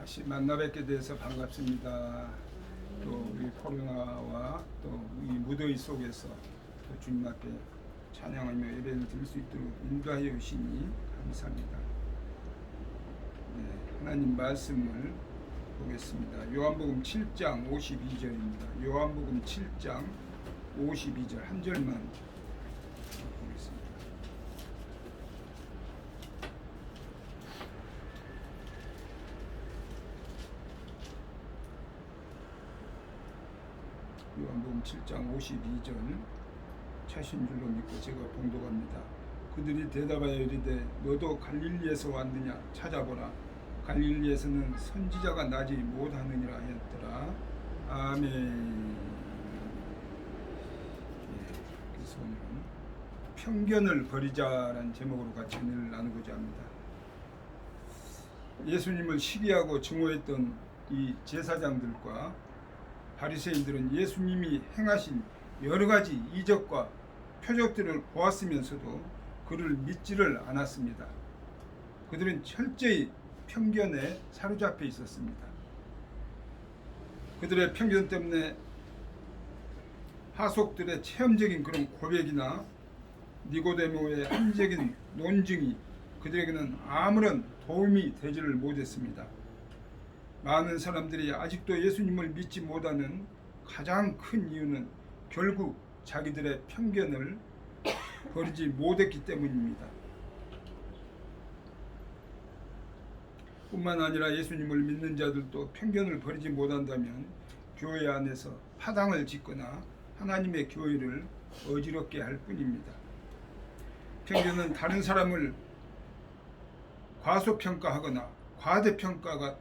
다시 만나 뵙게 돼서 반갑습니다. 또 우리 코로나와 또 이 무더위 속에서 또 주님 앞에 찬양하며 예배를 드릴 수 있도록 인도하여 주시니 감사합니다. 네, 하나님 말씀을 보겠습니다. 요한복음 7장 52절입니다. 요한복음 7장 52절 한 절만 보겠습니다. 요한복음 7장 52절 차신 줄로 믿고 제가 봉독합니다. 그들이 대답하여 이르되 너도 갈릴리에서 왔느냐 찾아보라. 갈릴리에서는 선지자가 나지 못하느니라 하였더라. 아멘. 그래서 오늘은 편견을 버리자라는 제목으로 같이 은혜를 나누고자 합니다. 예수님을 시기하고 증오했던 이 제사장들과 바리새인들은 예수님이 행하신 여러 가지 이적과 표적들을 보았으면서도 그를 믿지를 않았습니다. 그들은 철저히 편견에 사로잡혀 있었습니다. 그들의 편견 때문에 하속들의 체험적인 그런 고백이나 니고데모의 합리적인 논증이 그들에게는 아무런 도움이 되지를 못했습니다. 많은 사람들이 아직도 예수님을 믿지 못하는 가장 큰 이유는 결국 자기들의 편견을 버리지 못했기 때문입니다. 뿐만 아니라 예수님을 믿는 자들도 편견을 버리지 못한다면 교회 안에서 파당을 짓거나 하나님의 교회를 어지럽게 할 뿐입니다. 편견은 다른 사람을 과소평가하거나 과대평가가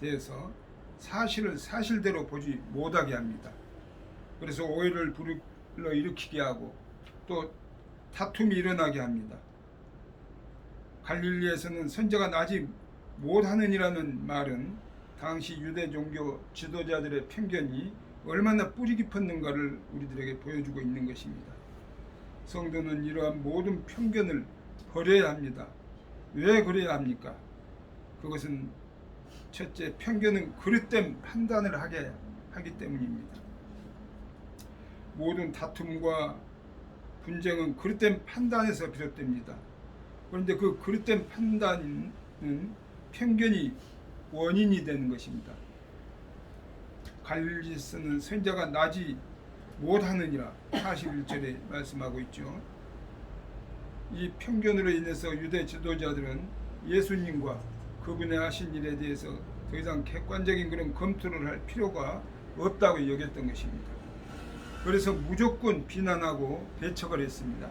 되어서 사실을 사실대로 보지 못하게 합니다. 그래서 오해를 불러일으키게 하고 또 다툼이 일어나게 합니다. 갈릴리에서는 선지자가 나지 못하느니라는 말은 당시 유대 종교 지도자들의 편견이 얼마나 뿌리 깊었는가를 우리들에게 보여주고 있는 것입니다. 성도는 이러한 모든 편견을 버려야 합니다. 왜 그래야 합니까? 그것은 첫째, 편견은 그릇된 판단을 하기 때문입니다. 모든 다툼과 분쟁은 그릇된 판단에서 비롯됩니다. 그런데 그 그릇된 판단은 편견이 원인이 되는 것입니다. 갈릴리에서는 선지자가 나지 못하느니라 41절에 말씀하고 있죠. 이 편견으로 인해서 유대 지도자들은 예수님과 그분의 하신 일에 대해서 더 이상 객관적인 그런 검토를 할 필요가 없다고 여겼던 것입니다. 그래서 무조건 비난하고 배척을 했습니다.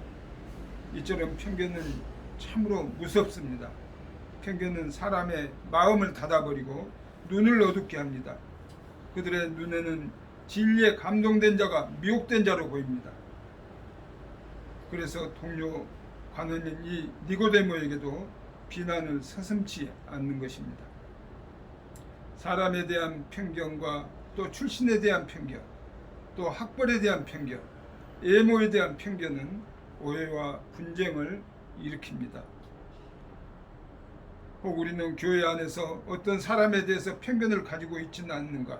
이처럼 편견은 참으로 무섭습니다. 편견은 사람의 마음을 닫아버리고 눈을 어둡게 합니다. 그들의 눈에는 진리에 감동된 자가 미혹된 자로 보입니다. 그래서 동료 관원인 이 니고데모에게도 비난을 서슴지 않는 것입니다. 사람에 대한 편견과 또 출신에 대한 편견, 또 학벌에 대한 편견, 외모에 대한 편견은 오해와 분쟁을 일으킵니다. 혹 우리는 교회 안에서 어떤 사람에 대해서 편견을 가지고 있지는 않는가,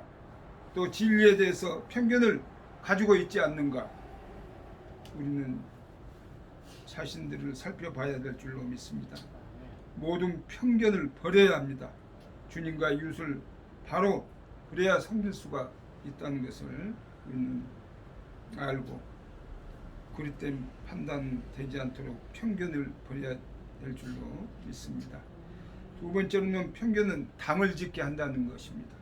또 진리에 대해서 편견을 가지고 있지 않는가, 우리는 자신들을 살펴봐야 될 줄로 믿습니다. 모든 편견을 버려야 합니다. 주님과 이웃을 바로 그래야 섬길 수가 있다는 것을 우리는 알고 그릇된 판단 되지 않도록 편견을 버려야 될 줄로 믿습니다. 두 번째로는 편견은 당을 짓게 한다는 것입니다.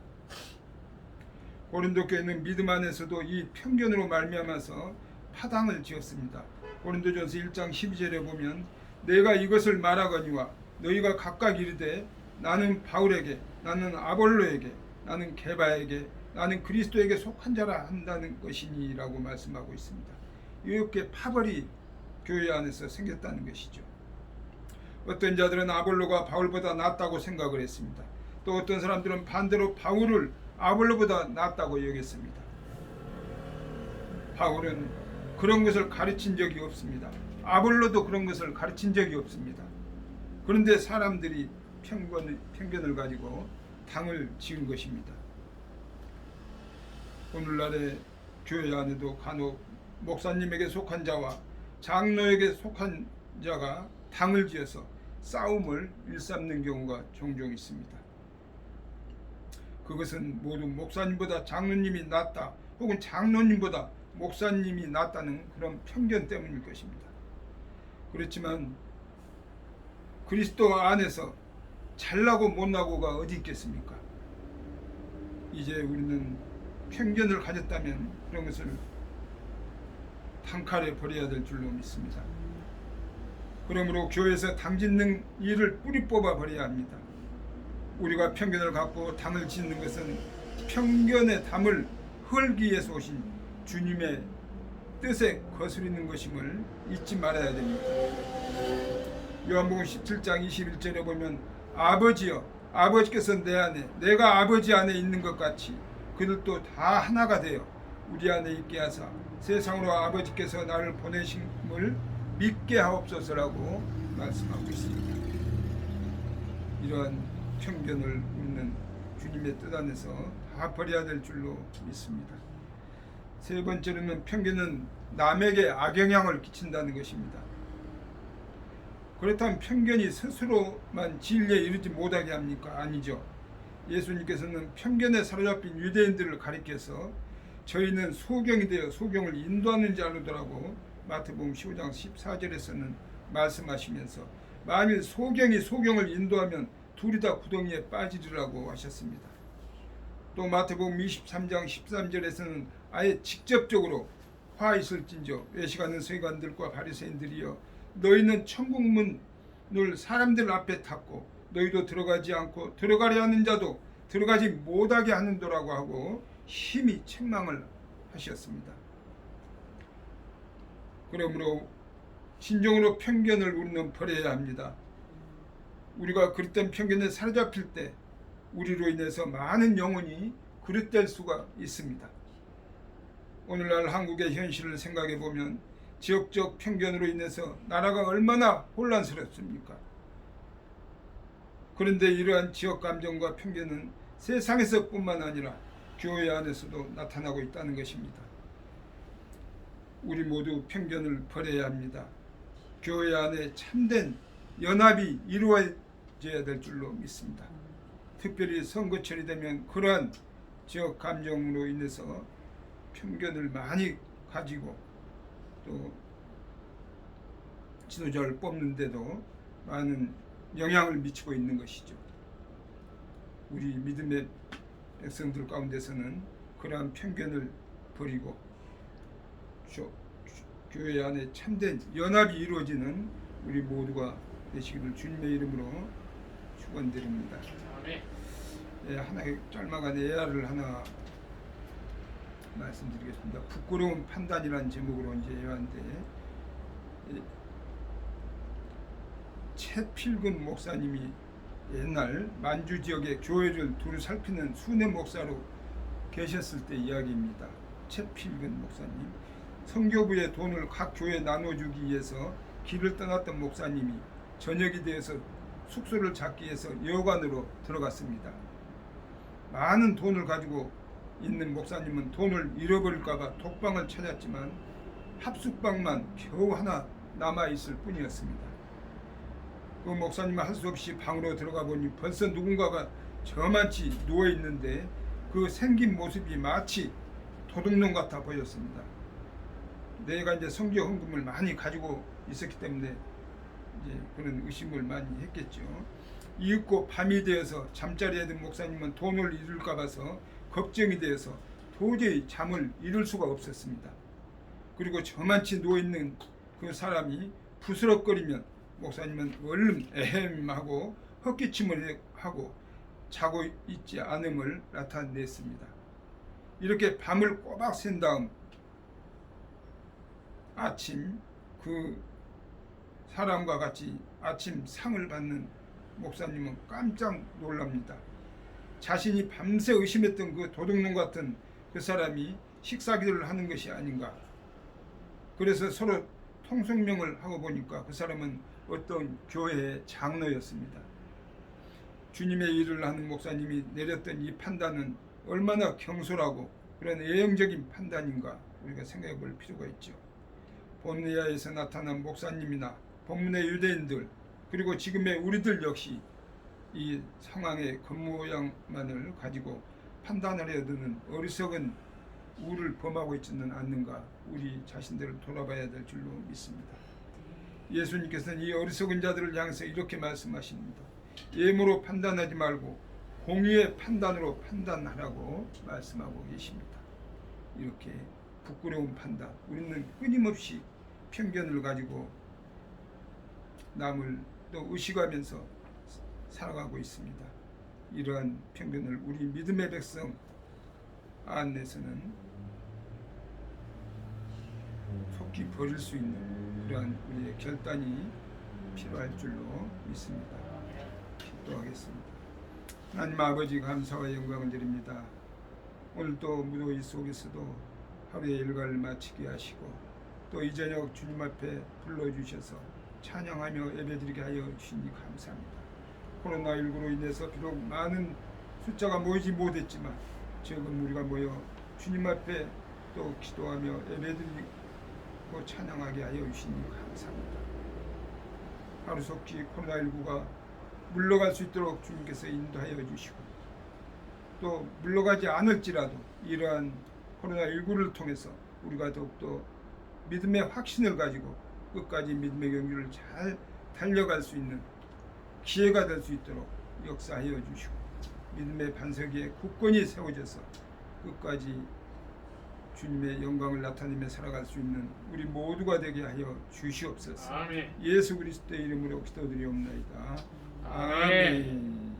고린도 교회는 믿음 안에서도 이 편견으로 말미암아서 파당을 지었습니다. 고린도전서 1장 12절에 보면 내가 이것을 말하거니와 너희가 각각 이르되 나는 바울에게, 나는 아볼로에게, 나는 게바에게, 나는 그리스도에게 속한 자라 한다는 것이니 라고 말씀하고 있습니다. 이렇게 파벌이 교회 안에서 생겼다는 것이죠. 어떤 자들은 아볼로가 바울보다 낫다고 생각을 했습니다. 또 어떤 사람들은 반대로 바울을 아볼로보다 낫다고 여겼습니다. 바울은 그런 것을 가르친 적이 없습니다. 아볼로도 그런 것을 가르친 적이 없습니다. 그런데 사람들이 편견을 가지고 당을 지은 것입니다. 오늘날의 교회 안에도 간혹 목사님에게 속한 자와 장로에게 속한 자가 당을 지어서 싸움을 일삼는 경우가 종종 있습니다. 그것은 모두 목사님보다 장로님이 낫다 혹은 장로님보다 목사님이 낫다는 그런 편견 때문일 것입니다. 그렇지만 그리스도 안에서 잘나고 못나고가 어디 있겠습니까? 이제 우리는 편견을 가졌다면 그런 것을 단칼에 버려야 될 줄로 믿습니다. 그러므로 교회에서 당짓는 일을 뿌리 뽑아 버려야 합니다. 우리가 편견을 갖고 당을 짓는 것은 편견의 담을 헐기 위해서 오신 주님의 뜻에 거스르는 것임을 잊지 말아야 됩니다. 요한복음 17장 21절에 보면 아버지여 아버지께서 내 안에 내가 아버지 안에 있는 것 같이 그들도 다 하나가 되어 우리 안에 있게 하사 세상으로 아버지께서 나를 보내심을 믿게 하옵소서라고 말씀하고 있습니다. 이러한 편견을 우리는 주님의 뜻 안에서 다 버려야 될 줄로 믿습니다. 세 번째로는 편견은 남에게 악영향을 끼친다는 것입니다. 그렇다면 편견이 스스로만 진리에 이르지 못하게 합니까? 아니죠. 예수님께서는 편견에 사로잡힌 유대인들을 가리켜서 저희는 소경이 되어 소경을 인도하는 자로더라고 마태복음 15장 14절에서는 말씀하시면서 만일 소경이 소경을 인도하면 둘이 다 구덩이에 빠지리라고 하셨습니다. 또 마태복음 23장 13절에서는 아예 직접적으로 화 있을진저 외식하는 서기관들과 바리새인들이여 너희는 천국 문을 사람들 앞에 닫고 너희도 들어가지 않고 들어가려 하는 자도 들어가지 못하게 하는도라고 하고 심히 책망을 하셨습니다. 그러므로 진정으로 편견을 우리는 버려야 합니다. 우리가 그릇된 편견에 사로잡힐 때 우리로 인해서 많은 영혼이 그릇될 수가 있습니다. 오늘날 한국의 현실을 생각해 보면 지역적 편견으로 인해서 나라가 얼마나 혼란스럽습니까? 그런데 이러한 지역 감정과 편견은 세상에서뿐만 아니라 교회 안에서도 나타나고 있다는 것입니다. 우리 모두 편견을 버려야 합니다. 교회 안에 참된 연합이 이루어져야 될 줄로 믿습니다. 특별히 선거철이 되면 그러한 지역 감정으로 인해서 편견을 많이 가지고 또 지도자를 뽑는데도 많은 영향을 미치고 있는 것이죠. 우리 믿음의 백성들 가운데서는 그러한 편견을 버리고 교회 안에 참된 연합이 이루어지는 우리 모두가 되시기를 주님의 이름으로 축원드립니다. 하나의 짤막한 예화를 하나 말씀드리겠습니다. 부끄러운 판단이라는 제목으로 이제 예화인데 채 필근 목사님이 옛날 만주 지역의 교회를 두루 살피는 순회 목사로 계셨을 때 이야기입니다. 채 필근 목사님, 선교부의 돈을 각 교회에 나눠주기 위해서 길을 떠났던 목사님이 저녁이 되어서 숙소를 잡기 위해서 여관으로 들어갔습니다. 많은 돈을 가지고 있는 목사님은 돈을 잃어버릴까봐 독방을 찾았지만 합숙방만 겨우 하나 남아있을 뿐이었습니다. 그 목사님은 할 수 없이 방으로 들어가 보니 벌써 누군가가 저만치 누워있는데 그 생긴 모습이 마치 도둑놈 같아 보였습니다. 내가 이제 성교 헌금을 많이 가지고 있었기 때문에 이제 그런 의심을 많이 했겠죠. 이윽고 밤이 되어서 잠자리에 든 목사님은 돈을 잃을까 봐서 걱정이 되어서 도저히 잠을 이룰 수가 없었습니다. 그리고 저만치 누워있는 그 사람이 부스럭거리면 목사님은 얼른 에헴하고 헛기침을 하고 자고 있지 않음을 나타냈습니다. 이렇게 밤을 꼬박 샌 다음 아침 그 사람과 같이 아침 상을 받는 목사님은 깜짝 놀랍니다. 자신이 밤새 의심했던 그 도둑놈 같은 그 사람이 식사기도를 하는 것이 아닌가. 그래서 서로 통성명을 하고 보니까 그 사람은 어떤 교회의 장로였습니다. 주님의 일을 하는 목사님이 내렸던 이 판단은 얼마나 경솔하고 그런 예형적인 판단인가 우리가 생각해 볼 필요가 있죠. 본리아에서 나타난 목사님이나 본문의 유대인들 그리고 지금의 우리들 역시 이 상황의 겉모양만을 가지고 판단을 해야 되는 어리석은 우를 범하고 있지는 않는가 우리 자신들을 돌아봐야 될 줄로 믿습니다. 예수님께서는 이 어리석은 자들을 향해서 이렇게 말씀하십니다. 예모로 판단하지 말고 공의의 판단으로 판단하라고 말씀하고 계십니다. 이렇게 부끄러운 판단, 우리는 끊임없이 편견을 가지고 남을 또 의식하면서 살아가고 있습니다. 이러한 편견을 우리 믿음의 백성 안에서는 속히 버릴 수 있는 그러한 우리의 결단이 필요할 줄로 믿습니다. 기도하겠습니다. 하나님 아버지 감사와 영광을 드립니다. 오늘도 무더위 속에서도 하루의 일과를 마치게 하시고 또 이 저녁 주님 앞에 불러주셔서 찬양하며 예배드리게 하여 주시니 감사합니다. 코로나19로 인해서 비록 많은 숫자가 모이지 못했지만 적은 우리가 모여 주님 앞에 또 기도하며 예배드리고 찬양하게 하여 주시니 감사합니다. 하루속히 코로나19가 물러갈 수 있도록 주님께서 인도하여 주시고 또 물러가지 않을지라도 이러한 코로나19를 통해서 우리가 더욱더 믿음의 확신을 가지고 끝까지 믿음의 경주를 잘 달려갈 수 있는 기회가 될 수 있도록 역사하여 주시고 믿음의 반석 위에 굳건히 세워져서 끝까지 주님의 영광을 나타내며 살아갈 수 있는 우리 모두가 되게 하여 주시옵소서. 아멘. 예수 그리스도의 이름으로 기도드리옵나이다. 아멘. 아멘.